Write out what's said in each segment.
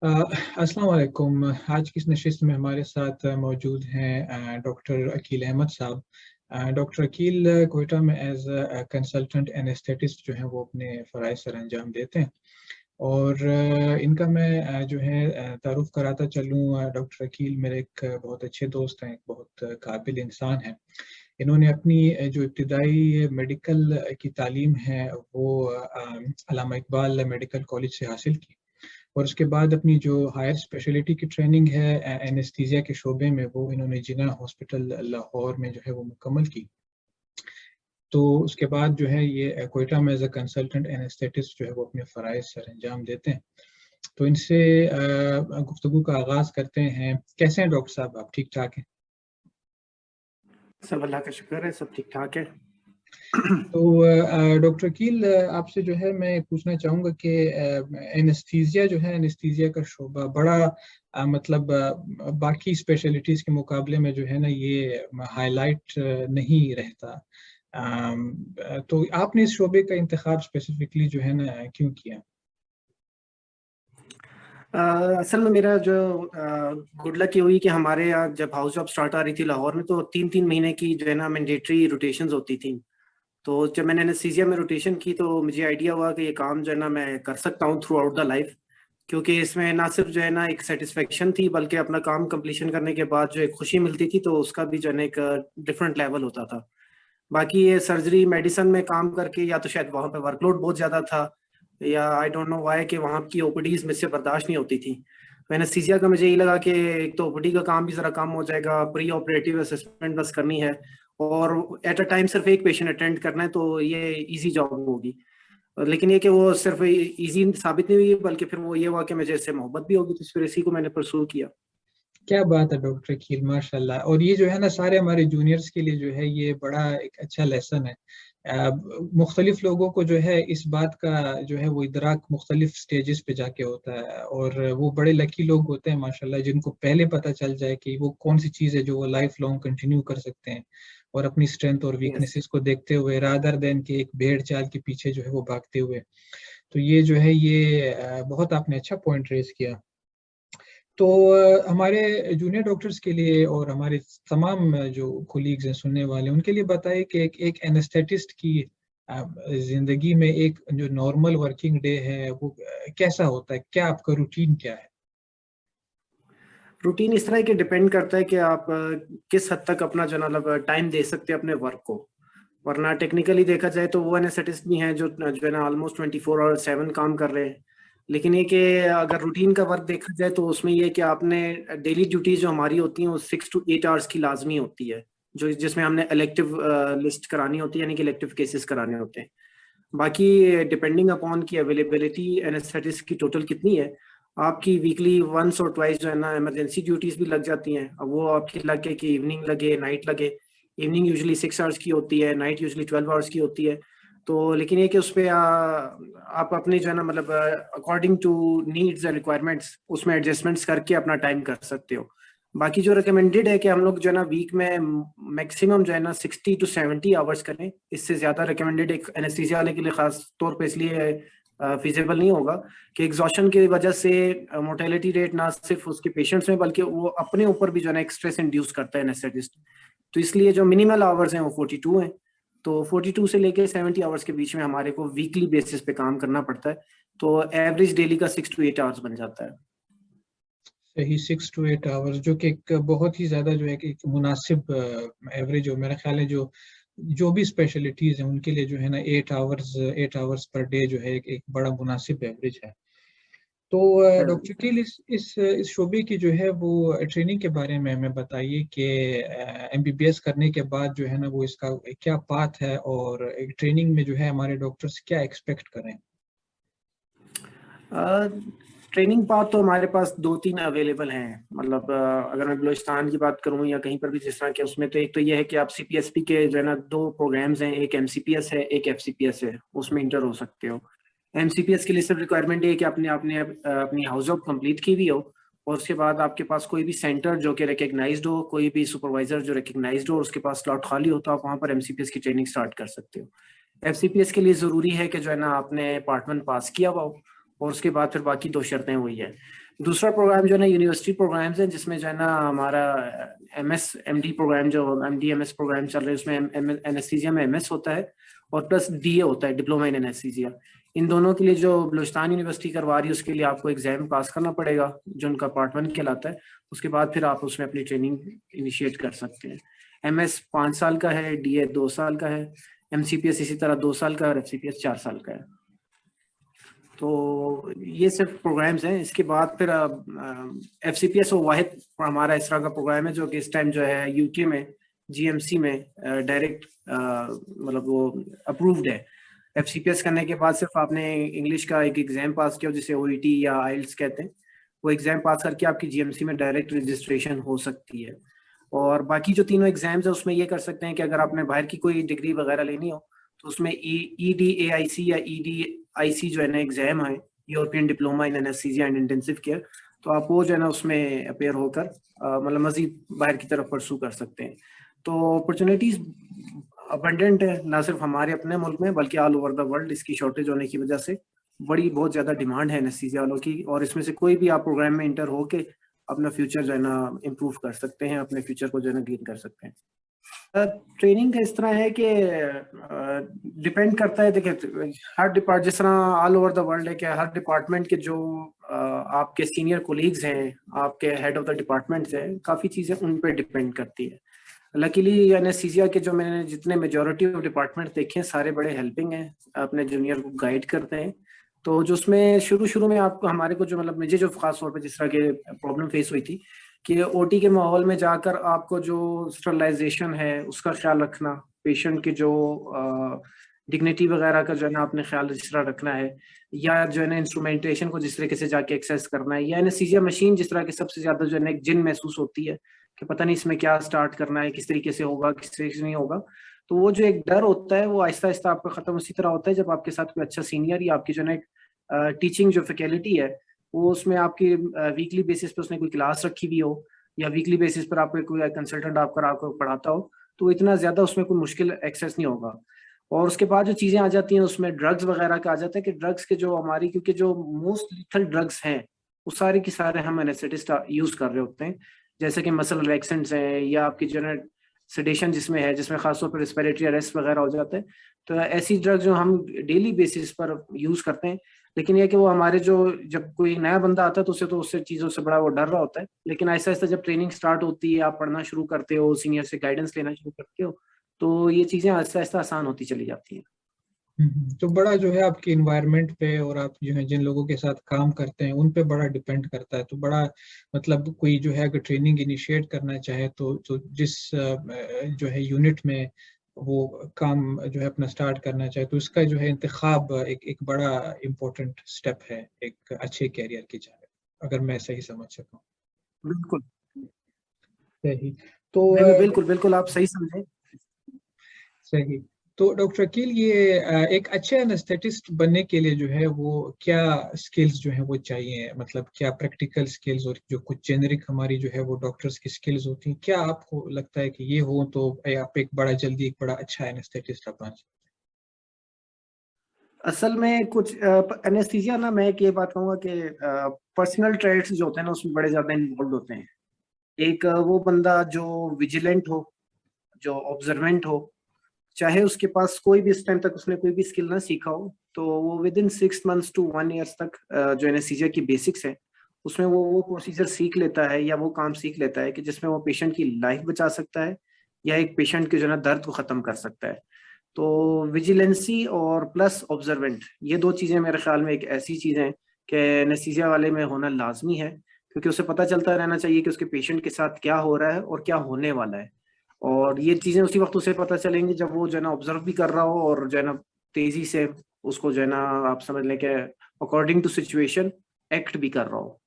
अस्सलाम वालेकुम। आज की इस नशिस्त में हमारे साथ मौजूद हैं डॉक्टर अकील अहमद साहब। डॉक्टर अकील कोयटा में एज कंसल्टेंट एनेस्थेटिस्ट जो है वो अपने फ़राइज़ सर अंजाम देते हैं। और इनका मैं जो है तारुफ़ कराता चलूँ। डॉक्टर अकील मेरे एक बहुत अच्छे दोस्त हैं, एक बहुत काबिल इंसान हैं। इन्होंने अपनी जो इब्तिदाई मेडिकल की तालीम है वो अल्लामा इकबाल मेडिकल कॉलेज से हासिल की, और उसके बाद अपनी जो हायर स्पेशलिटी की ट्रेनिंग है एनेस्थीसिया के शोबे में वो इन्होंने जिन्ना हॉस्पिटल लाहौर में जो है वो मुकम्मल की। तो उसके बाद जो है ये कोयटा में एज अ कंसल्टेंट एनेस्थेटिस्ट जो है वो अपने फ़राइज़ सर अंजाम देते हैं। तो इनसे गुफ्तगू का आगाज़ करते हैं। कैसे हैं डॉक्टर साहब, आप ठीक ठाक हैं? सब अल्लाह का शुक्र है, सब ठीक ठाक है। तो डॉक्टर अकील, आपसे जो है मैं पूछना चाहूँगा कि एनेस्थीसिया जो है, एनेस्थीसिया का शोबा बड़ा मतलब बाकी स्पेशलिटीज़ के मुकाबले में जो है ना ये हाईलाइट नहीं रहता। तो आपने इस शोबे का इंतखाब स्पेसिफिकली जो है ना क्यों किया? असल में मेरा जो गुड लक ये हुई कि हमारे यहाँ जब हाउस जॉब स्टार्ट आ रही थी लाहौर में, तो 3-3 महीने की जो है ना मैंडेटरी रोटेशंस होती थी। तो जब मैंने एनेस्थीसिया में रोटेशन की तो मुझे आइडिया हुआ कि ये काम जो है ना मैं कर सकता हूँ थ्रू आउट द लाइफ, क्योंकि इसमें ना सिर्फ जो है ना एक सेटिस्फेक्शन थी, बल्कि अपना काम कंप्लीशन करने के बाद जो एक खुशी मिलती थी, तो उसका भी जो है ना एक डिफरेंट लेवल होता था। बाकी ये सर्जरी मेडिसिन में काम करके या तो शायद वहाँ पे वर्कलोड बहुत ज़्यादा था, या आई डोंट नो व्हाई कि वहाँ की ओपीडीज मुझसे बर्दाश्त नहीं होती थी। तो एनेस्थीसिया का मुझे यही लगा कि एक तो ओपीडी का काम भी ज़रा कम हो जाएगा, प्री ऑपरेटिव असेसमेंट बस करनी है और एट अ टाइम सिर्फ एक पेशेंट अटेंड करना है, तो ये इजी जॉब होगी। लेकिन ये कि वो सिर्फ इजी साबित नहीं हुई, बल्कि फिर वो ये हुआ कि मुझे इससे मोहब्बत भी होगी, तो फिर इसी को मैंने परसू किया। क्या बात है डॉक्टर अकील, माशाल्लाह। और ये जो है ना सारे हमारे जूनियर्स के लिए जो है ये बड़ा एक अच्छा लेसन है। मुख्तलिफ लोगों को जो है इस बात का जो है वो इदराक मुख्तलिफ स्टेजेस पे जाके होता है, और वो बड़े लकी लोग होते हैं माशाल्लाह जिनको पहले पता चल जाए कि वो कौन सी चीज़ है जो वो लाइफ लॉन्ग कंटिन्यू कर सकते हैं, और अपनी स्ट्रेंथ और यस। वीकनेसेस को देखते हुए रादर देन के एक भेड़ चाल के पीछे जो है वो भागते हुए। तो ये जो है ये बहुत आपने अच्छा पॉइंट रेज किया। तो हमारे जूनियर डॉक्टर्स के लिए और हमारे तमाम जो कोलीग्स हैं सुनने वाले, उनके लिए बताइए कि एक एनेस्थेटिस्ट की जिंदगी में एक जो नॉर्मल वर्किंग डे है वो कैसा होता है, क्या आपका रूटीन क्या है? रूटीन इस तरह के डिपेंड करता है कि आप किस हद तक अपना जो है ना मतलब टाइम दे सकते हैं अपने वर्क को। वरना टेक्निकली देखा जाए तो वो एनेस्थेटिस्ट भी हैं जो है ना ऑलमोस्ट 24/7 काम कर रहे हैं। लेकिन ये कि अगर रूटीन का वर्क देखा जाए तो उसमें ये है कि आपने डेली ड्यूटीज जो हमारी होती हैं वो 6 to 8 आवर्स की लाजमी होती है, जो जिसमें हमने इलेक्टिव लिस्ट करानी होती है, यानी कि इलेक्टिव केसेस कराने होते हैं। बाकी डिपेंडिंग अपॉन की अवेलेबिलिटी एनेस्थेटिस्ट की टोटल कितनी है, आपकी वीकली वंस और ट्वाइस जो है ना इमरजेंसी ड्यूटीज भी लग जाती हैं। अब वो आपकी लगे कि इवनिंग लगे, नाइट लगे। इवनिंग यूजुअली 6 आवर्स की होती है, नाइट यूजुअली 12 आवर्स की होती है। तो लेकिन ये कि उस पर आप अपने जो है ना मतलब according to needs and requirements उसमें एडजस्टमेंट्स करके अपना टाइम कर सकते हो। बाकी जो रिकमेंडेड है कि हम लोग जो है ना वीक में मैक्सिमम जो है ना 60 to 70 आवर्स करें। इससे ज्यादा रिकमेंडेड एक एनेस्थीसिया वाले के लिए खास तौर पे इसलिए फिजिबल नहीं होगा कि एग्जॉशन की वजह से मोर्टेलिटी रेट ना सिर्फ उसके पेशेंट्स में बल्कि वो अपने ऊपर भी जो है ना एक स्ट्रेस इंड्यूस करता है एनेस्थेटिस्ट। तो इसलिए जो मिनिमल आवर्स हैं वो 42 हैं। तो 42 से लेके 70 आवर्स के बीच में हमारे को वीकली बेसिस पे काम करना पड़ता है। तो एवरेज डेली का 6 to 8 आवर्स बन जाता है। सही, 6 to 8 आवर्स, जो कि एक बहुत ही ज़्यादा जो है कि एक मुनासिब एवरेज हो। मेरा ख्याल है जो जो भी स्पेशलिटीज़ हैं उनके लिए जो है ना 8 आवर्स पर डे जो है एक बड़ा मुनासिब एवरेज है। तो डॉक्टर कील, इस शोबे की जो है वो ट्रेनिंग के बारे में हमें बताइए कि एमबीबीएस करने के बाद जो है ना वो इसका क्या पाथ है, और एक ट्रेनिंग में जो है हमारे डॉक्टर्स क्या एक्सपेक्ट करें? ट्रेनिंग पाथ तो हमारे पास 2-3 अवेलेबल हैं। मतलब अगर मैं बलूचिस्तान की बात करूं या कहीं पर भी जिस तरह के, उसमें तो एक तो ये है कि आप सीपीएसपी के जो है ना 2 प्रोग्राम्स हैं, एक एमसीपीएस है एक एफसीपीएस है, उसमें इंटर हो सकते हो। एमसीपीएस के लिए सिर्फ रिक्वायरमेंट है कि आपने आपने अपनी हाउस जॉब कंप्लीट की हुई हो, और उसके बाद आपके पास कोई भी सेंटर जो कि रिकग्नाइज्ड हो, कोई भी सुपरवाइजर जो रिकग्नाइज्ड हो, उसके पास स्लॉट खाली हो, तो आप वहाँ पर एमसीपीएस की ट्रेनिंग स्टार्ट कर सकते हो। एफसीपीएस के लिए जरूरी है कि जो है ना आपने पार्ट 1 पास किया हुआ हो, और उसके बाद फिर बाकी 2 शर्तें वही है। दूसरा प्रोग्राम जो है ना यूनिवर्सिटी प्रोग्राम्स है, जिसमें जो है ना हमारा MS MD प्रोग्राम, जो MD MS प्रोग्राम चल रहे हैं, उसमें एनेस्थीसिया में MS होता है और प्लस DA होता है, डिप्लोमा इन एनेस्थीसिया। इन दोनों के लिए जो बलूचिस्तान यूनिवर्सिटी करवा रही है, उसके लिए आपको एग्जाम पास करना पड़ेगा, जो उनका पार्ट 1 कहलाता है। उसके बाद फिर आप उसमें अपनी ट्रेनिंग इनिशिएट कर सकते हैं। MS 5 साल का है, DA 2 साल का है, MCPS इसी तरह 2 साल का है और FCPS 4 साल का है। तो ये सिर्फ प्रोग्राम्स हैं। इसके बाद फिर FCPS वो वाहिद हमारा इस तरह का प्रोग्राम है जो कि इस टाइम जो है UK में GMC में डायरेक्ट मतलब वो अप्रूव्ड है। FCPS करने के बाद सिर्फ आपने इंग्लिश का एक एग्जाम पास किया, जिसे OET या IELTS कहते हैं, वो एग्जाम पास करके आपकी GMC में डायरेक्ट रजिस्ट्रेशन हो सकती है। और बाकी जो तीनों एग्जाम्स है उसमें ये कर सकते हैं कि अगर आपने बाहर की कोई डिग्री वगैरह लेनी हो तो उसमें EDAIC या EDIC जो है ना एग्जाम है, European diploma in anaesthesia and intensive care, तो आप वो जो है ना उसमें अपेयर होकर मतलब मजीद बाहर की तरफ परसू कर सकते हैं। तो अपॉर्चुनिटीज अबंडेंट है, ना सिर्फ हमारे अपने मुल्क में बल्कि ऑल ओवर द वर्ल्ड। इसकी शॉर्टेज होने की वजह से बहुत ज्यादा डिमांड है एनेस्थीसिया वालों की, और इसमें से कोई भी आप प्रोग्राम में इंटर होके अपना फ्यूचर जो है ना इम्प्रूव कर सकते हैं, अपने फ्यूचर को जो है ना गेन कर सकते हैं। ट्रेनिंग का इस तरह है कि डिपेंड करता है, देखिए हर डिपार्ट जिस तरह ऑल ओवर द वर्ल्ड है कि हर डिपार्टमेंट के जो आपके सीनियर कोलीग्स हैं, आपके हेड ऑफ द डिपार्टमेंट्स हैं, काफ़ी चीज़ें उन पे डिपेंड करती है। लकीली एनेस्थीसिया के जो मैंने जितने मेजॉरिटी ऑफ डिपार्टमेंट देखे हैं, सारे बड़े हेल्पिंग हैं, अपने जूनियर को गाइड करते हैं। तो जो उसमें शुरू में आपको हमारे को जो मतलब मुझे जो खास तौर पे जिस तरह के प्रॉब्लम फेस हुई थी कि OT के माहौल में जाकर आपको जो स्टरलाइजेशन है उसका ख्याल रखना, पेशेंट की जो डिग्निटी वगैरह का जो है ना आपने ख्याल जिस तरह रखना है, या जो है ना इंस्ट्रूमेंटेशन को जिस तरीके से जाके एक्सेस करना है, या एनेस्थीसिया मशीन जिस तरह की सबसे ज्यादा जो है ना एक जिन महसूस होती है कि पता नहीं इसमें क्या स्टार्ट करना है, किस तरीके से होगा, किस तरीके से नहीं होगा। तो वो जो एक डर होता है वो आहिस्ता आहिस्ता आपका खत्म उसी तरह होता है जब आपके साथ कोई अच्छा सीनियर या आपकी जो है ना टीचिंग जो फैकल्टी है वो उसमें आपकी वीकली बेसिस पे उसने कोई क्लास रखी हुई हो, या वीकली बेसिस पर आपको कोई कंसल्टेंट आपको पढ़ाता हो, तो इतना ज्यादा उसमें कोई मुश्किल एक्सेस नहीं होगा। और उसके बाद जो चीजें आ जाती हैं उसमें ड्रग्स वगैरह का आ जाता है कि ड्रग्स के जो हमारी, क्योंकि जो मोस्ट लिथल ड्रग्स हैं वो सारे की सारे हम एनेस्थेटिस्ट यूज कर रहे होते हैं, जैसे कि मसल रिलैक्सेंट्स हैं या आपकी जो है सेडेशन जिसमें है, जिसमें खासतौर पर रेस्पिरेटरी अरेस्ट वगैरह हो जाता है। तो ऐसी ड्रग्स जो हम डेली बेसिस पर यूज करते हैं, लेकिन यह कि वो हमारे जो जब कोई नया बंदा आता है तो उससे चीज़ों से बड़ा वो डर रहा होता है, लेकिन ऐसा ऐसा जब ट्रेनिंग स्टार्ट होती है, आप पढ़ना शुरू करते हो, सीनियर से गाइडेंस लेना शुरू करते हो, तो ये चीज़ें ऐसा ऐसा आसान होती चली जाती हैं। तो बड़ा जो है आपके इन्वायरमेंट पे और आप जो है जिन लोगों के साथ काम करते हैं उन पे बड़ा डिपेंड करता है। तो बड़ा मतलब कोई जो है अगर ट्रेनिंग इनिशिएट करना चाहे तो जिस जो है यूनिट में वो काम जो है अपना स्टार्ट करना चाहे तो इसका जो है इंतखाब एक बड़ा इम्पोर्टेंट स्टेप है एक अच्छे कैरियर की जाए, अगर मैं सही समझ सकूँ। बिल्कुल सही। तो नहीं, बिल्कुल बिल्कुल आप सही समझे। सही। तो डॉक्टर अकील, ये एक अच्छे एनेस्थेटिस्ट बनने के लिए जो है वो क्या स्किल्स जो है वो चाहिए, मतलब क्या प्रैक्टिकल स्किल्स और जो कुछ जेनरिक हमारी जो है वो डॉक्टर्स की स्किल्स होती हैं, क्या आपको लगता है कि ये हो तो आप एक बड़ा अच्छा एनेस्थेटिस्ट आप बन सकते असल में कुछ एनेस्थीसिया ना, मैं एक ये बात कहूँगा कि पर्सनल ट्रेड्स जो होते हैं ना उसमें बड़े ज्यादा इन्वॉल्व होते हैं। एक वो बंदा जो विजिलेंट हो, जो ऑब्जर्वेंट हो, चाहे उसके पास कोई भी इस टाइम तक उसने कोई भी स्किल ना सीखा हो, तो वो with in 6 months to 1 year तक जो एनेस्थीसिया की बेसिक्स है उसमें वो प्रोसीजर सीख लेता है या वो काम सीख लेता है कि जिसमें वो पेशेंट की लाइफ बचा सकता है या एक पेशेंट के जो है ना दर्द को खत्म कर सकता है। तो विजिलेंसी और प्लस ऑब्जर्वेंट, ये दो चीजें मेरे ख्याल में एक ऐसी चीज है कि एनेस्थीसिया वाले में होना लाजमी है, क्योंकि उसे पता चलता रहना चाहिए कि उसके पेशेंट के साथ क्या हो रहा है और क्या होने वाला है। और ये चीजें उसी वक्त उसे पता चलेंगी जब वो जो है ना ऑब्जर्व भी कर रहा हो और जो है ना तेजी से उसको जो है ना आप समझ लें कि अकॉर्डिंग टू सिचुएशन एक्ट भी कर रहा हो।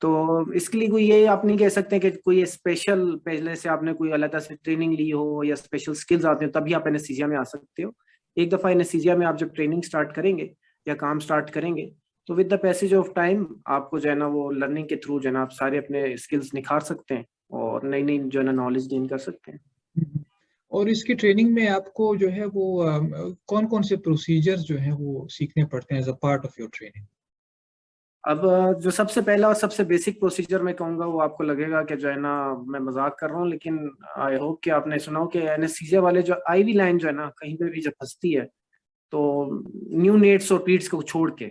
तो इसके लिए कोई ये आप नहीं कह सकते कि कोई स्पेशल पहले से आपने कोई अलग से ट्रेनिंग ली हो या स्पेशल स्किल्स आते हो तभी आप एनेस्थीसिया में आ सकते हो। एक दफा एनेस्थीसिया में आप जब ट्रेनिंग स्टार्ट करेंगे या काम स्टार्ट करेंगे तो with the passage of time आपको जो है ना वो लर्निंग के थ्रू जो है ना आप सारे अपने स्किल्स निखार सकते हैं और नई नई जो है ना नॉलेज गेन कर सकते हैं। हैं? और इसकी ट्रेनिंग में आपको जो है वो कौन कौन से प्रोसीजर्स जो है वो सीखने पड़ते हैं as a part of your training? अब जो सबसे पहला और सबसे बेसिक प्रोसीजर मैं कहूँगा, वो आपको लगेगा कि जो है ना मैं मजाक कर रहा हूँ, लेकिन आई होप कि आपने सुना हो कि एनेस्थीसिया वाले जो आईवी लाइन जो है ना कहीं पे भी जब फंसती है तो न्यू नेट्स और पीड्स को छोड़ के,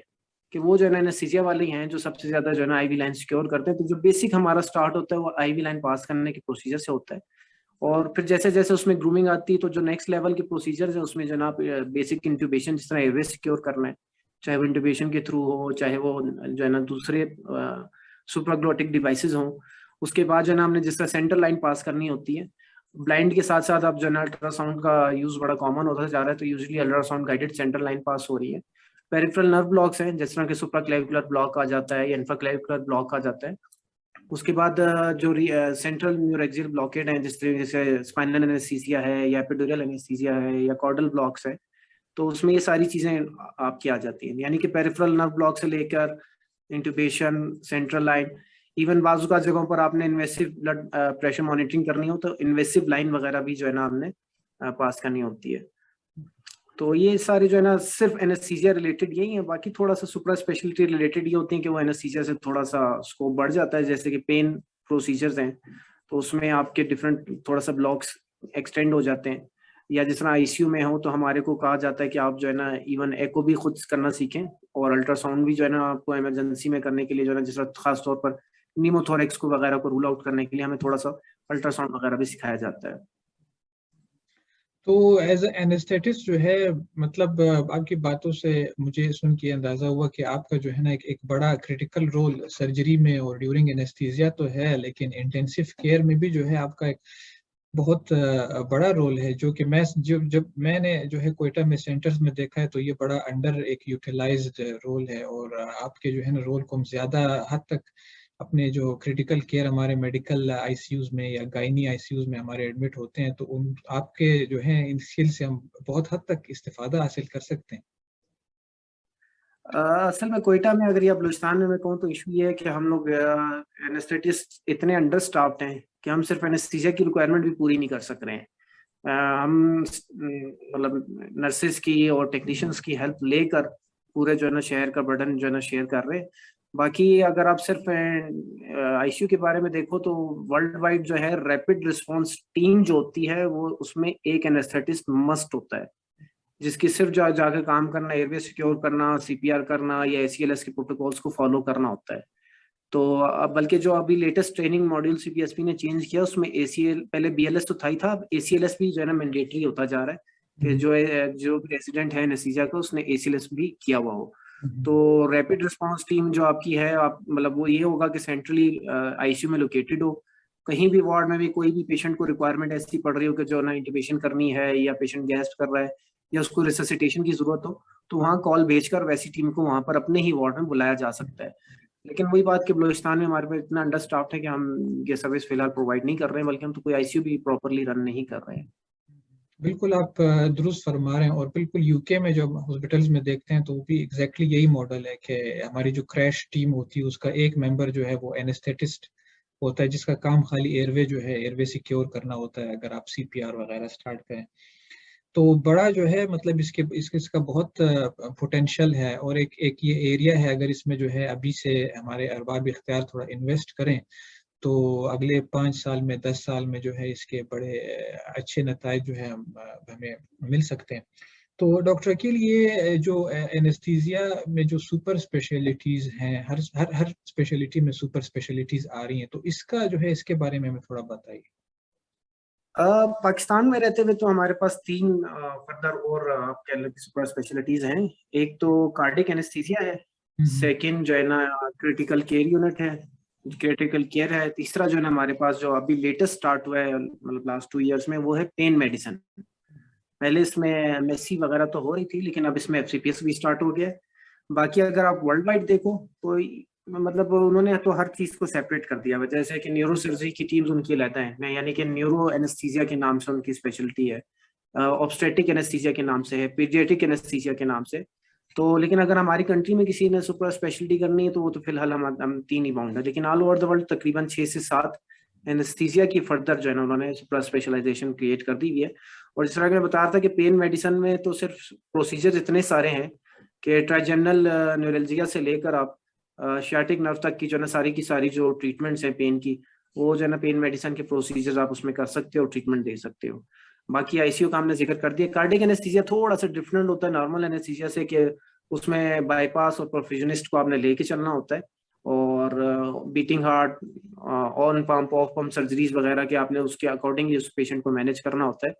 कि वो जो है ना एनेस्थीसिया वाले ही हैं जो सबसे ज्यादा जो है ना आईवी लाइन सिक्योर करते हैं। तो जो बेसिक हमारा स्टार्ट होता है वो आईवी लाइन पास करने के प्रोसीजर से होता है। और फिर जैसे जैसे उसमें ग्रूमिंग आती है तो जो नेक्स्ट लेवल के प्रोसीजर है उसमें जनाब बेसिक इंट्यूबेशन, जिस तरह एयरवे सिक्योर करना है, चाहे वो इंट्यूबेशन के थ्रू हो, चाहे वो जो है ना दूसरे सुप्राग्लोटिक डिवाइसेस हों। उसके बाद जो है ना हमने जिस तरह सेंट्रल लाइन पास करनी होती है, ब्लाइंड के साथ साथ अब जो है ना अल्ट्रासाउंड का यूज बड़ा कॉमन होता जा रहा है, तो usually ultrasound guided central line pass हो रही है। पेरिफेरल नर्व ब्लॉक्स हैं, जिस तरह के सुप्राक्लेविकुलर ब्लॉक आ जाता है या इंफ्राक्लेविकुलर ब्लॉक आ जाता है। उसके बाद जो सेंट्रल न्यूरोएक्सियल ब्लॉकेड है, जिस तरीके से स्पाइनल एनेस्थीसिया है या एपिड्यूरल एनेस्थीसिया है या कॉर्डल ब्लॉक्स है, तो उसमें ये सारी चीजें आपकी आ जाती हैं। यानी कि पेरिफेरल नर्व ब्लॉक से लेकर इंट्यूबेशन, सेंट्रल लाइन, इवन बाजू का जगहों पर आपने इन्वेसिव ब्लड प्रेशर मॉनिटरिंग करनी हो तो इन्वेसिव लाइन वगैरह भी जो है ना हमने पास करनी होती है। तो ये सारे जो है ना सिर्फ एनेस्थीसिया रिलेटेड यही है। बाकी थोड़ा सा सुपर स्पेशलिटी रिलेटेड ये होती है कि वो एनेस्थीसिया से थोड़ा सा स्कोप बढ़ जाता है, जैसे कि पेन प्रोसीजर्स हैं तो उसमें आपके डिफरेंट थोड़ा सा ब्लॉक्स एक्सटेंड हो जाते हैं। या जिस तरह आईसीयू में हो तो हमारे को कहा जाता है कि आप जो है ना इवन एको भी खुद करना सीखें, और अल्ट्रासाउंड भी जो है ना आपको इमरजेंसी में करने के लिए जो है ना, जिस तरह खास तौर पर नीमोथोरेक्स को वगैरह को रूल आउट करने के लिए हमें थोड़ा सा अल्ट्रासाउंड वगैरह भी सिखाया जाता है। तो एज एनेस्थेटिस्ट जो है, मतलब आपकी बातों से मुझे सुन के अंदाजा हुआ कि आपका जो है ना एक बड़ा क्रिटिकल रोल सर्जरी में और ड्यूरिंग एनेस्थीसिया तो है, लेकिन इंटेंसिव केयर में भी जो है आपका एक बहुत बड़ा रोल है, जो कि मैं जब मैंने जो है कोयटा में सेंटर्स में देखा है तो ये बड़ा अंडर एक यूटिलाइज्ड रोल है। और आपके जो है ना रोल को हम ज्यादा हद तक अपने जो क्रिटिकल केयर हमारे मेडिकल आईसीयूज में या गायनी आईसीयूज में हमारे एडमिट होते हैं, तो उन आपके जो है इन स्किल से हम बहुत हद तक इस्तेफादा हासिल कर सकते हैं। असल में कोयटा में अगर या बलूचिस्तान में मैं कहूँ तो इशू ये है कि हम लोग एनेस्थेटिस्ट इतने अंडर स्टाफ्ड हैं कि हम सिर्फ एनेस्थीसिया की रिक्वायरमेंट भी पूरी नहीं कर सक रहे हैं। हम मतलब नर्सेस की और टेक्नीशियंस की हेल्प लेकर पूरे जो है ना शहर का बर्डन जो है ना शेयर कर रहे हैं। बाकी अगर आप सिर्फ आईसीयू के बारे में देखो तो वर्ल्ड वाइड जो है रैपिड रिस्पांस टीम जो होती है वो उसमें एक एनेस्थेटिस्ट मस्ट होता है, जिसकी सिर्फ जाकर काम करना, एयरवे सिक्योर करना, सीपीआर करना या एसीएलएस के प्रोटोकॉल्स को फॉलो करना होता है। तो बल्कि जो अभी लेटेस्ट ट्रेनिंग मॉड्यूल सीपीएसपी ने चेंज किया उसमें एसीएल, पहले बीएलएस तो था ही था, अब एसीएलएस भी जो है ना मैंडेटरी होता जा रहा है कि जो भी रेजिडेंट है एनेस्थीसिया का उसने एसीएलएस भी किया हुआ हो। तो रैपिड रिस्पांस टीम जो आपकी है, आप मतलब वो ये होगा कि सेंट्रली आईसीयू में लोकेटेड हो। कहीं भी वार्ड में भी कोई भी पेशेंट को रिक्वायरमेंट ऐसी पड़ रही हो कि जो ना इंटुबेशन करनी है या पेशेंट गैस्प कर रहा है या उसको रिससिटेशन की जरूरत हो, तो वहाँ कॉल भेजकर वैसी टीम को वहाँ पर अपने ही वार्ड में बुलाया जा सकता है। लेकिन वही बात कि बलूचिस्तान में हमारे पास इतना अंडर स्टाफ्ड है कि हम ये सर्विस फिलहाल प्रोवाइड नहीं कर रहे हैं, बल्कि हम तो कोई आईसीयू भी प्रॉपरली रन नहीं कर रहे हैं। बिल्कुल आप दुरुस्त फरमा रहे हैं। और बिल्कुल यूके में जब हॉस्पिटल्स में देखते हैं तो वो भी एग्जैक्टली यही मॉडल है कि हमारी जो क्रैश टीम होती है उसका एक मेंबर जो है वो एनेस्थेटिस्ट होता है, जिसका काम खाली एयरवे जो है एयरवे सिक्योर करना होता है अगर आप सीपीआर वगैरह स्टार्ट करें। तो बड़ा जो है मतलब इसका बहुत पोटेंशियल है। और एक एक ये एरिया है, अगर इसमें जो है अभी से हमारे अरबाब इख्तियार थोड़ा इन्वेस्ट करें तो अगले 5 साल में 10 साल में जो है इसके बड़े अच्छे नताइज जो है हमें मिल सकते हैं। तो डॉक्टर अकील, ये जो एनेस्थीसिया में जो सुपर स्पेशलिटीज हैं, हर हर हर स्पेशलिटी में सुपर स्पेशलिटीज आ रही हैं, तो इसका जो है इसके बारे में हमें थोड़ा बताइए। पाकिस्तान में रहते हुए तो हमारे पास तीन फर्दर और आप कह लो सुपर स्पेशलिटीज हैं। एक तो कार्डिक एनेस्थीसिया है, सेकंड जो है ना क्रिटिकल केयर यूनिट है, क्रिटिकल केयर है, तीसरा जो है ना हमारे पास जो अभी लेटेस्ट स्टार्ट हुआ है मतलब लास्ट 2 इयर्स में वो है पेन मेडिसिन। पहले इसमें एमएससी वगैरह तो हो रही थी लेकिन अब इसमें एफसीपीएस भी स्टार्ट हो गया है। बाकी अगर आप वर्ल्ड वाइड देखो तो मतलब उन्होंने तो हर चीज को सेपरेट कर दिया है, जैसे कि न्यूरो सर्जरी की टीम्स उनकी लेता है, यानी कि न्यूरो एनेस्थीसिया के नाम से उनकी स्पेशलिटी है, ऑब्स्टेटिक एनेस्थीसिया के नाम से है, पीडियाट्रिक एनेस्थीसिया के नाम से। तो लेकिन अगर हमारी कंट्री में किसी ने सुपर स्पेशलिटी करनी है तो वो तो फिलहाल हम 3 ही बाउंड है, लेकिन ऑल ओवर द वर्ल्ड तकरीबन 6 से 7 एनेस्थीसिया की फर्दर जो है ना उन्होंने सुपर स्पेशलाइजेशन क्रिएट कर दी हुई है। और जिस तरह कि मैं बता रहा था कि पेन मेडिसिन में तो सिर्फ प्रोसीजर इतने सारे हैं कि ट्राइजेमिनल न्यूरल्जिया से लेकर आप शियाटिक नर्व तक की जो है ना सारी की सारी जो ट्रीटमेंट्स हैं पेन की, वो जो है ना पेन मेडिसिन के प्रोसीजर्स आप उसमें कर सकते हो, ट्रीटमेंट दे सकते हो। बाकी आईसीयू का हमने जिक्र कर दिया। कार्डियक एनेस्थीसिया थोड़ा सा डिफरेंट होता है नॉर्मल एनेस्थीसिया से, कि उसमें बाईपास और परफ्यूजनिस्ट को आपने लेके चलना होता है, और beating heart, on pump of pump surgeries वगैरह के आपने उसके अकॉर्डिंगली उस पेशेंट को मैनेज करना होता है।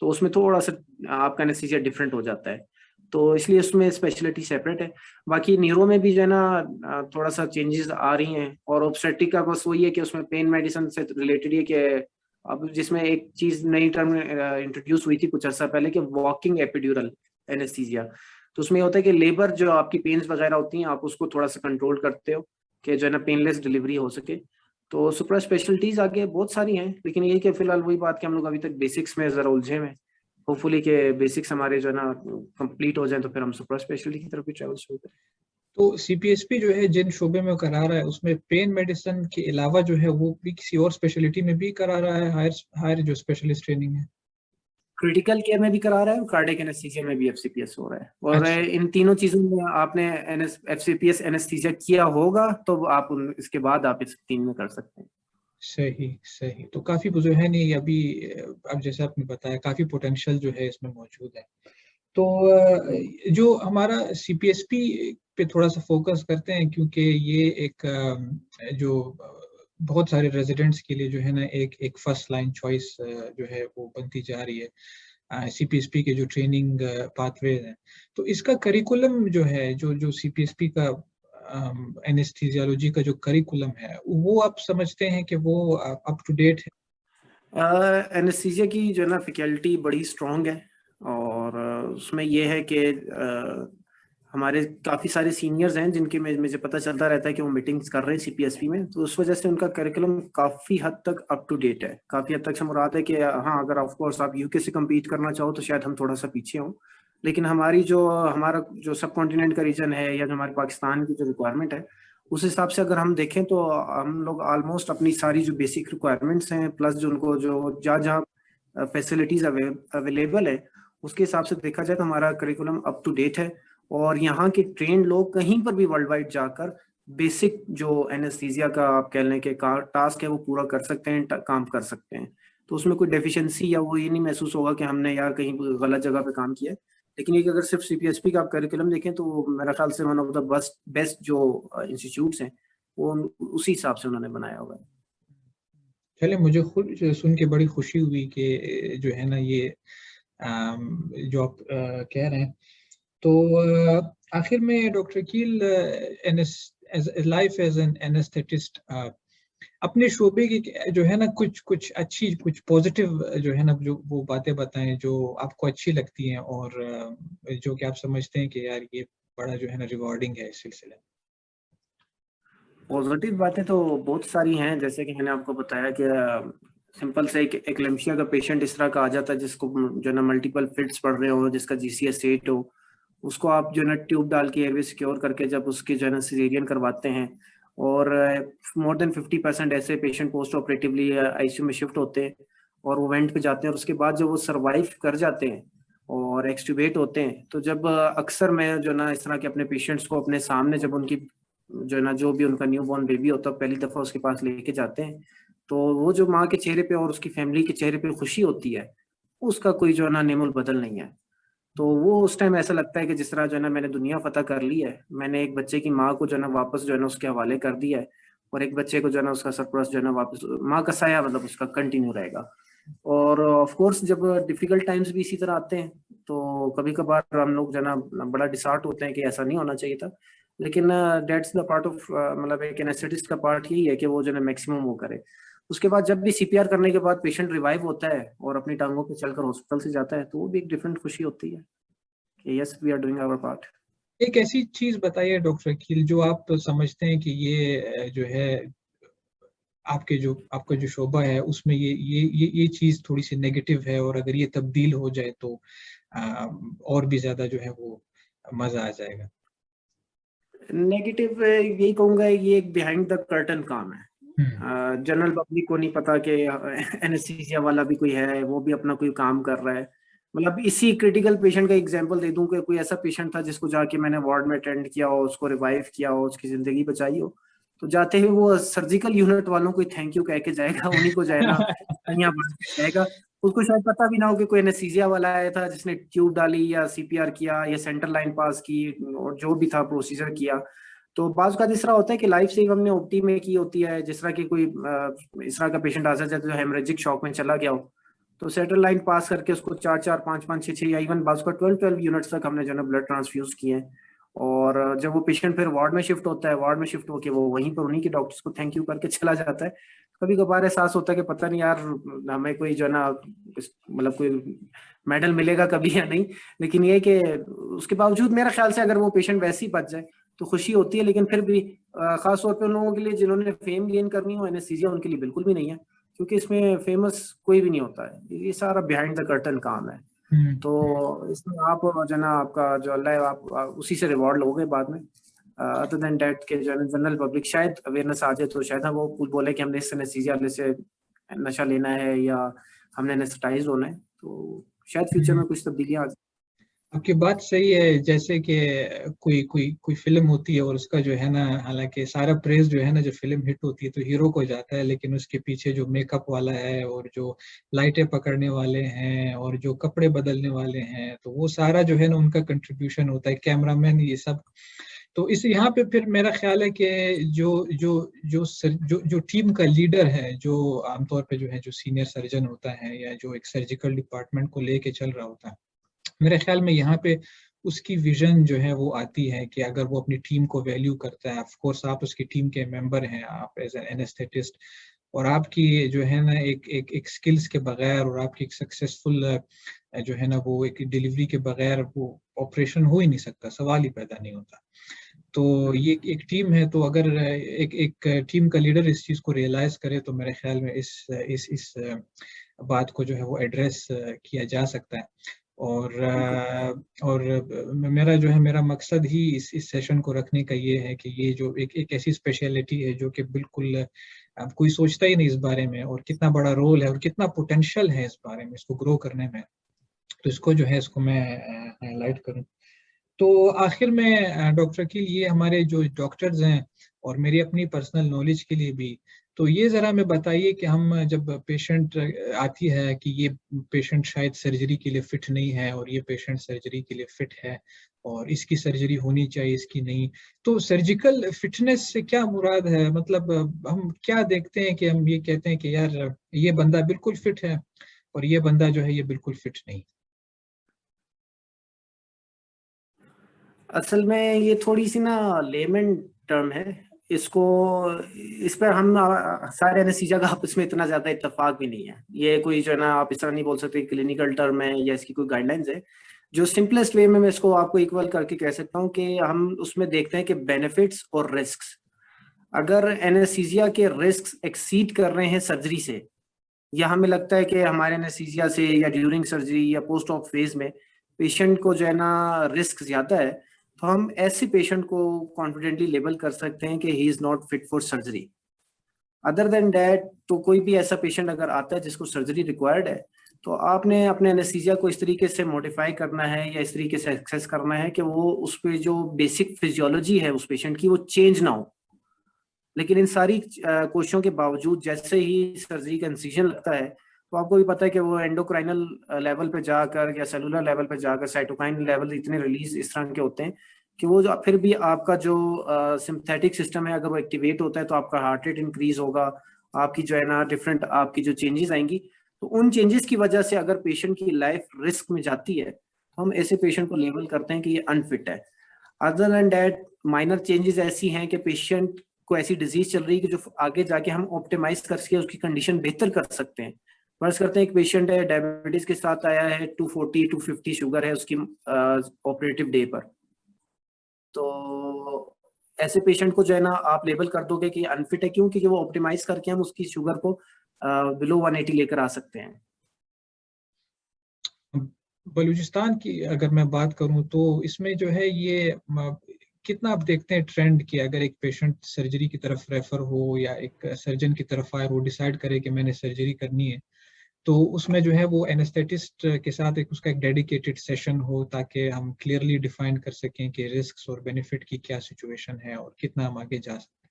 तो उसमें थोड़ा सा आपका एनेस्थीसिया डिफरेंट हो जाता है, तो इसलिए उसमें स्पेशलिटी सेपरेट है। बाकी न्यूरो में भी जो है ना थोड़ा सा चेंजेस आ रही हैं, और ऑब्स्टेट्रिक का बस वही है कि उसमें पेन मेडिसिन से रिलेटेड है कि अब जिसमें एक चीज नई टर्म इंट्रोड्यूस हुई थी कुछ अर्सा पहले, कि वॉकिंग एपिड्यूरल एनेस्थीसिया। तो उसमें होता है कि लेबर जो आपकी पेन्स वगैरह होती हैं आप उसको थोड़ा सा कंट्रोल करते हो कि जो है ना पेनलेस डिलीवरी हो सके। तो सुपर स्पेशलिटीज आगे बहुत सारी हैं, लेकिन ये कि फिलहाल वही बात कि हम लोग अभी तक बेसिक्स में जरा उलझे हुए हैं। होपफुली के बेसिक्स हमारे जो है ना कंप्लीट हो जाए तो फिर हम सुपर स्पेशलिटी की तरफ भी ट्रैवल शुरू करें। तो सीपीएसपी जो है जिन शोबे में करा रहा है उसमें पेन मेडिसिन के अलावा जो है वो भी किसी और स्पेशलिटी में भी करा रहा है, हायर हायर जो स्पेशलिस्ट ट्रेनिंग है? क्रिटिकल केयर में भी करा रहा है और कार्डियक एनेस्थीसिया में भी एफसीपीएस हो रहा है। और अच्छा, इन तीनों चीजों में आपने एफसीपीएस एनेस्थीसिया किया होगा तो आप इसके बाद आप इस तीन में कर सकते हैं। सही सही। तो काफी जो है नहीं अभी, अब जैसे आपने बताया काफी पोटेंशियल जो है इसमें मौजूद है। तो जो हमारा सीपीएसपी पे थोड़ा सा फोकस करते हैं, क्योंकि ये एक जो बहुत सारे रेजिडेंट्स के लिए जो है ना एक एक फर्स्ट लाइन चॉइस जो है वो बनती जा रही है सीपीएसपी के जो ट्रेनिंग पाथवेज हैं। तो इसका करिकुलम जो है, जो जो सीपीएसपी का एनेस्थीसियोलॉजी का जो करिकुलम है, वो आप समझते हैं कि वो अप टू डेट है? एनेस्थीसिया की जो है ना फैकल्टी बड़ी स्ट्रांग है, और उसमें ये है कि हमारे काफ़ी सारे सीनियर्स हैं जिनके मुझे पता चलता रहता है कि वो मीटिंग्स कर रहे हैं सीपीएसपी में, तो उस वजह से उनका करिकुलम काफ़ी हद तक अप टू डेट है। काफ़ी हद तक से मुराद है कि हाँ, अगर ऑफ कोर्स आप यूके से कम्पीट करना चाहो तो शायद हम थोड़ा सा पीछे हों, लेकिन हमारा जो सब कॉन्टिनेंट का रीजन है या जो हमारे पाकिस्तान की जो रिक्वायरमेंट है उस हिसाब से अगर हम देखें तो हम लोग ऑलमोस्ट अपनी सारी जो बेसिक रिक्वायरमेंट्स हैं प्लस जो उनको जो जहाँ जहाँ फैसिलिटीज अवेलेबल है उसके हिसाब से देखा जाए तो हमारा करिकुलम अप टू डेट है, और यहाँ के ट्रेन लोग कहीं पर भी वर्ल्ड वाइड जाकर बेसिक जो एनेस्थीसिया का आप कह लें कि टास्क है वो पूरा कर सकते हैं, काम कर सकते हैं। तो उसमें कोई डेफिशिएंसी या वो ये नहीं महसूस होगा कि हमने यार कहीं गलत जगह पे काम किया है। लेकिन ये कि अगर सिर्फ सीपीएसपी का आप करिकुलम देखें तो मेरा ख्याल से वन ऑफ द बेस्ट जो इंस्टीट्यूट्स हैं वो उसी हिसाब से उन्होंने बनाया हुआ है। चले, मुझे खुद सुन के बड़ी खुशी हुई कि जो है ना ये जो आप कह रहे हैं। तो आखिर में डॉक्टर कील, लाइफ एज एन एनेस्थेटिस्ट, अपने शोबे की जो है ना कुछ कुछ अच्छी कुछ पॉजिटिव जो है ना जो वो बातें बताएं जो आपको अच्छी लगती हैं, और जो कि आप समझते हैं कि यार ये बड़ा जो है ना रिवॉर्डिंग है इस सिलसिले में। पॉजिटिव बातें तो बहुत सारी हैं, जैसे कि मैंने आपको बताया कि सिंपल से एक एक्लेम्शिया का पेशेंट इस तरह का आ जाता है जिसको जो है ना मल्टीपल फिट्स पड़ रहे हो, जिसका जीसीएस 8 हो, उसको आप जो है ना ट्यूब डाल के एयरवे सिक्योर करके जब उसके जो है ना सिजेरियन करवाते हैं, और मोर देन 50% ऐसे पेशेंट पोस्ट ऑपरेटिवली आईसीयू में शिफ्ट होते हैं और वो वेंट पे जाते हैं, और उसके बाद जब वो सर्वाइव कर जाते हैं और एक्सट्यूबेट होते हैं, तो जब अक्सर मैं जो है ना इस तरह के अपने पेशेंट्स को अपने सामने जब उनकी जो है ना जो भी उनका न्यू बॉर्न बेबी होता है पहली दफा उसके पास लेके जाते हैं, तो वो जो माँ के चेहरे पे और उसकी फैमिली के चेहरे पे खुशी होती है उसका कोई जो है ना नेमुल बदल नहीं है। तो वो उस टाइम ऐसा लगता है कि जिस तरह जो है ना मैंने दुनिया फतह कर ली है, मैंने एक बच्चे की माँ को जो है ना वापस जो है ना उसके हवाले कर दिया है, और एक बच्चे को जो है ना उसका सरप्लस जो है ना वापस माँ का साया मतलब उसका कंटिन्यू रहेगा। और ऑफ कोर्स जब डिफिकल्ट टाइम्स भी इसी तरह आते हैं तो कभी कभार हम लोग जो है ना बड़ा डिसहार्ट होते हैं कि ऐसा नहीं होना चाहिए था, लेकिन डेट्स द पार्ट ऑफ मतलब एक एनेस्थेटिस्ट का पार्ट यही है कि वो जो है मैक्सिमम वो करे। उसके बाद जब भी सीपीआर करने के बाद पेशेंट रिवाइव होता है और अपनी टांगों पे चलकर हॉस्पिटल से जाता है तो वो भी एक डिफरेंट खुशी होती है कि yes we are doing our part. एक ऐसी चीज बताइए डॉक्टर अकील जो आप समझते हैं कि ये जो है आपका जो शोबा है उसमें ये चीज थोड़ी सी नेगेटिव है, और अगर ये तब्दील हो जाए तो और भी ज्यादा जो है वो मजा आ जाएगा। नेगेटिव यही कहूंगा, ये एक बिहाइंड द कर्टन काम है। जनरल पब्लिक को नहीं पता कि एनेस्थीसिया वाला भी कोई है, वो भी अपना कोई काम कर रहा है। मतलब इसी क्रिटिकल पेशेंट का एग्जांपल दे दूं कि कोई ऐसा पेशेंट था जिसको जाके मैंने वार्ड में अटेंड किया हो, उसको रिवाइव किया हो, उसकी जिंदगी बचाई हो, तो जाते ही वो सर्जिकल यूनिट वालों को थैंक यू कह के जाएगा, उन्हीं को जो है ना यहाँ बांट के जाएगा। उसको शायद पता भी ना हो कि कोई एनेस्थीसिया वाला आया था जिसने ट्यूब डाली या सीपीआर किया या सेंट्रल लाइन पास की और जो भी था प्रोसीजर किया। तो बाज़ का इस तरह होता है कि लाइफ सेव हमने ओपटी में की होती है, जिस तरह की कोई इस तरह का पेशेंट आ जाता है जो हेमरेजिक शॉक में चला गया हो, तो सेंट्रल लाइन पास करके उसको 4-4, 5-5, 6-6 या इवन बाज़ का 12-12 यूनिट्स तक हमने जो है ब्लड ट्रांसफ्यूज किए हैं। और जब वो पेशेंट फिर वार्ड में शिफ्ट होता है, वार्ड में शिफ्ट होकर वो वहीं पर उन्हीं के डॉक्टर्स को थैंक यू करके चला जाता है। कभी कभार एहसास होता है कि पता नहीं यार हमें कोई जो है ना मतलब कोई मेडल मिलेगा कभी या नहीं, लेकिन ये कि उसके बावजूद मेरा ख्याल से अगर वो पेशेंट वैसे ही बच जाए तो खुशी होती है। लेकिन फिर भी खास तौर पे उन लोगों के लिए जिन्होंने फेम गेन करनी हो, एनेस्थीसिया उनके लिए बिल्कुल भी नहीं है, क्योंकि इसमें फेमस कोई भी नहीं होता है, ये सारा बिहाइंड द कर्टन काम है। तो इसमें आप जो ना आपका जो अल्लाह है आप उसी से रिवॉर्ड लोगे बाद में। अदर देन दैट के जो जनरल पब्लिक शायद अवेयरनेस आ जाए तो शायद हम वो बोले कि हमने इस एनेस्थीसिया से नशा लेना है या हमने एनेस्थेटाइज होना है, तो शायद फ्यूचर में कुछ तब्दीलियां आ जाए। आपकी बात सही है। जैसे कि कोई कोई कोई फिल्म होती है और उसका जो है ना, हालांकि सारा प्रेज जो है ना, जब फिल्म हिट होती है तो हीरो को जाता है, लेकिन उसके पीछे जो मेकअप वाला है और जो लाइटें पकड़ने वाले हैं और जो कपड़े बदलने वाले हैं, तो वो सारा जो है ना उनका कंट्रीब्यूशन होता है, कैमरामैन, ये सब। तो इस यहाँ पे फिर मेरा ख्याल है कि जो जो जो टीम का लीडर है, जो आमतौर पे जो है जो सीनियर सर्जन होता है या जो एक सर्जिकल डिपार्टमेंट को लेके चल रहा होता है, मेरे ख्याल में यहाँ पे उसकी विजन जो है वो आती है कि अगर वो अपनी टीम को वैल्यू करता है। ऑफ कोर्स आप उसकी टीम के मेंबर हैं, आप एज एन एनेस्थेटिस्ट, और आपकी जो है ना एक स्किल्स के बगैर और आपकी एक सक्सेसफुल जो है ना वो एक डिलीवरी के बगैर वो ऑपरेशन हो ही नहीं सकता, सवाल ही पैदा नहीं होता। तो ये एक टीम है, तो अगर एक एक टीम का लीडर इस चीज़ को रियलाइज करे तो मेरे ख्याल में इस बात को जो है वो एड्रेस किया जा सकता है। और मेरा जो है मेरा मकसद ही इस सेशन को रखने का ये है कि ये जो एक ऐसी स्पेशलिटी है जो कि बिल्कुल अब कोई सोचता ही नहीं इस बारे में, और कितना बड़ा रोल है और कितना पोटेंशियल है इस बारे में, इसको ग्रो करने में। तो इसको जो है इसको मैं हाईलाइट करूँ। तो आखिर में डॉक्टर अकील, ये हमारे जो डॉक्टर्स हैं और मेरी अपनी पर्सनल नॉलेज के लिए भी, तो ये ज़रा हमें बताइए कि हम जब पेशेंट आती है कि ये पेशेंट शायद सर्जरी के लिए फिट नहीं है और ये पेशेंट सर्जरी के लिए फिट है और इसकी सर्जरी होनी चाहिए, इसकी नहीं, तो सर्जिकल फिटनेस से क्या मुराद है? मतलब हम क्या देखते हैं कि हम ये कहते हैं कि यार ये बंदा बिल्कुल फिट है और ये बंदा जो है ये बिल्कुल फिट नहीं? असल में ये थोड़ी सी ना लेमन टर्म है, इसको इस पर हम सारे एनेस्थीसिया का आपस में इतना ज्यादा इत्तेफाक भी नहीं है। ये कोई जो है ना आप इस तरह नहीं बोल सकते क्लिनिकल टर्म है या इसकी कोई गाइडलाइंस है। जो सिंपलेस्ट वे में मैं इसको आपको इक्वल करके कह सकता हूँ कि हम उसमें देखते हैं कि बेनिफिट्स और रिस्क्स। अगर एनेस्थीसिया के रिस्क्स एक्सीड कर रहे हैं सर्जरी से, या हमें लगता है कि हमारे एनेस्थीसिया से या ड्यूरिंग सर्जरी या पोस्ट ऑप फेज में पेशेंट को जो है ना रिस्क ज्यादा है, तो हम ऐसे पेशेंट को कॉन्फिडेंटली लेबल कर सकते हैं कि he is not fit for surgery. Other than that, तो कोई भी ऐसा पेशेंट अगर आता है जिसको सर्जरी रिक्वायर्ड है, तो आपने अपने एनेस्थीसिया को इस तरीके से मॉडिफाई करना है या इस तरीके से एक्सेस करना है कि वो उस पर जो बेसिक फिजियोलॉजी है उस पेशेंट की वो चेंज ना हो। लेकिन इन सारी कोशिशों के बावजूद जैसे ही सर्जरी का इंसिजन लगता है, तो आपको भी पता है कि वो एंडोक्राइनल लेवल पे जाकर या सेलुलर लेवल पे जाकर साइटोकाइन लेवल इतने रिलीज इस तरह के होते हैं कि वो जो फिर भी आपका जो सिंथेटिक सिस्टम है अगर वो एक्टिवेट होता है तो आपका हार्ट रेट इंक्रीज होगा, आपकी जो है ना डिफरेंट आपकी जो चेंजेस आएंगी। तो उन चेंजेस की वजह से अगर पेशेंट की लाइफ रिस्क में जाती है तो हम ऐसे पेशेंट को लेबल करते हैं कि ये अनफिट है। Other than that, minor changes ऐसी हैं कि पेशेंट को ऐसी डिजीज चल रही है कि जो आगे जाके हम ऑप्टिमाइज करके उसकी कंडीशन बेहतर कर सकते हैं। फर्ज करते हैं एक पेशेंट है डायबिटीज के साथ आया है, 240 250 शुगर है उसकी ऑपरेटिव डे पर, तो ऐसे पेशेंट को जो है ना आप लेबल कर दोगे कि अनफिट है, क्यों? क्योंकि वो ऑप्टिमाइज करके हम उसकी शुगर को बिलो 180 लेकर आ सकते हैं। बलूचिस्तान की अगर मैं बात करूं तो इसमें जो है ये कितना आप देखते हैं ट्रेंड कि अगर एक पेशेंट सर्जरी की तरफ रेफर हो या एक सर्जन की तरफ आए, वो डिसाइड करे कि मैंने सर्जरी करनी है, तो उसमें जो है वो एनेस्थेटिस्ट के साथ उसका एक डेडिकेटेड सेशन हो, ताकि हम क्लियरली डिफाइन कर सकें कि रिस्क और बेनिफिट की क्या सिचुएशन है और कितना हम आगे जा सकते हैं।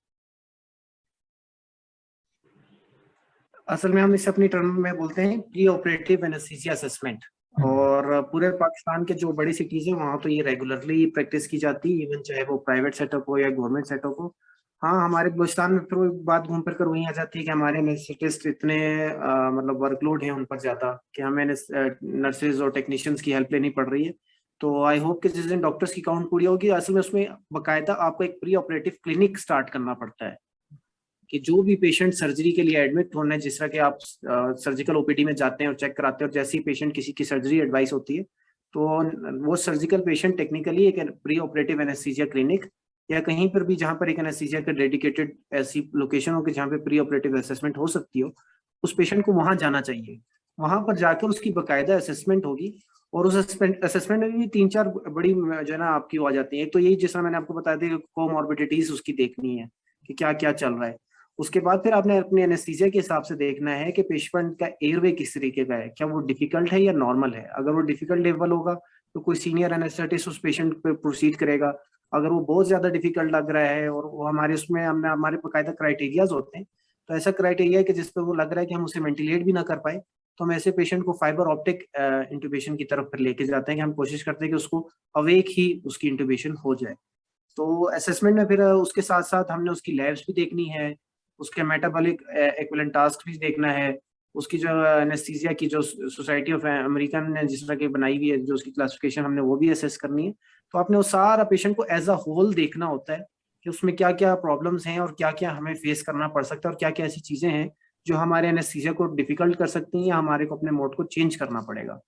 असल में हम इसे अपनी टर्म में बोलते हैं प्री ऑपरेटिव एनेस्थीसिया असेसमेंट। और पूरे पाकिस्तान के जो बड़ी सिटीज है वहाँ तो ये रेगुलरली प्रैक्टिस की जाती है, इवन चाहे वो प्राइवेट सेटअप हो या गवर्नमेंट सेटअप हो। हाँ, हमारे बलूचिस्तान में फिर वो बात घूम फिर कर वहीं आ जाती है कि हमारे एनेस्थेटिस्ट इतने मतलब वर्कलोड है उन पर ज्यादा कि हमें नर्सेज और टेक्नीशियंस की हेल्प लेनी पड़ रही है। तो आई होप कि जिस दिन डॉक्टर्स की काउंट पूरी होगी, असल में उसमें बाकायदा आपको एक प्री ऑपरेटिव क्लिनिक स्टार्ट करना पड़ता है कि जो भी पेशेंट सर्जरी के लिए एडमिट होना है, जिस तरह के आप सर्जिकल ओपीडी में जाते हैं और चेक कराते हैं, और जैसे ही पेशेंट किसी की सर्जरी एडवाइस होती है तो वो सर्जिकल पेशेंट टेक्निकली एक प्री ऑपरेटिव एनेस्थीसिया क्लिनिक या कहीं पर भी जहां पर एक एनेस्थीसिया का डेडिकेटेड ऐसी लोकेशन हो कि जहाँ पे प्री ऑपरेटिव असेसमेंट हो सकती हो, उस पेशेंट को वहां जाना चाहिए। वहां पर जाकर उसकी बाकायदा असेसमेंट होगी, और उस असेसमेंट में भी 3-4 बड़ी जो है ना आपकी आ जाती है। एक तो यही, जिस तरह मैंने आपको बताया था, कोमॉर्बिडिटीज उसकी देखनी है कि क्या क्या चल रहा है। उसके बाद फिर आपने अपने एनेस्थीसिया के हिसाब से देखना है कि पेशेंट का एयरवे किस तरीके का है, क्या वो डिफिकल्ट है या नॉर्मल है। अगर वो डिफिकल्ट लेवल होगा तो कोई सीनियर एनेस्थेटिस्ट उस पेशेंट पे प्रोसीड करेगा। अगर वो बहुत ज्यादा डिफिकल्ट लग रहा है और वो हमारे उसमें हमने हमारे बाकायदा क्राइटेरियाज होते हैं, तो ऐसा क्राइटेरिया है कि जिस पे वो लग रहा है कि हम उसे वेंटिलेट भी ना कर पाए, तो हम ऐसे पेशेंट को फाइबर ऑप्टिक इंटुबेशन की तरफ फिर लेके जाते हैं कि हम कोशिश करते हैं कि उसको अवेक ही उसकी इंटुबेशन हो जाए। तो असेसमेंट में फिर उसके साथ साथ हमने उसकी लैब्स भी देखनी है, उसके मेटाबॉलिक एक्विवेलेंट टास्क भी देखना है, उसकी जो एनेस्थीसिया की जो सोसाइटी ऑफ अमेरिकन ने जिस तरह की बनाई हुई है जो उसकी क्लासिफिकेशन, हमने वो भी असेस करनी है। तो आपने वो सारा पेशेंट को एज अ होल देखना होता है कि उसमें क्या क्या प्रॉब्लम्स हैं और क्या क्या हमें फेस करना पड़ सकता है और क्या क्या ऐसी चीजें हैं जो हमारे एनेस्थीसिया को डिफिकल्ट कर सकती हैं या हमारे को अपने मोड को चेंज करना पड़ेगा।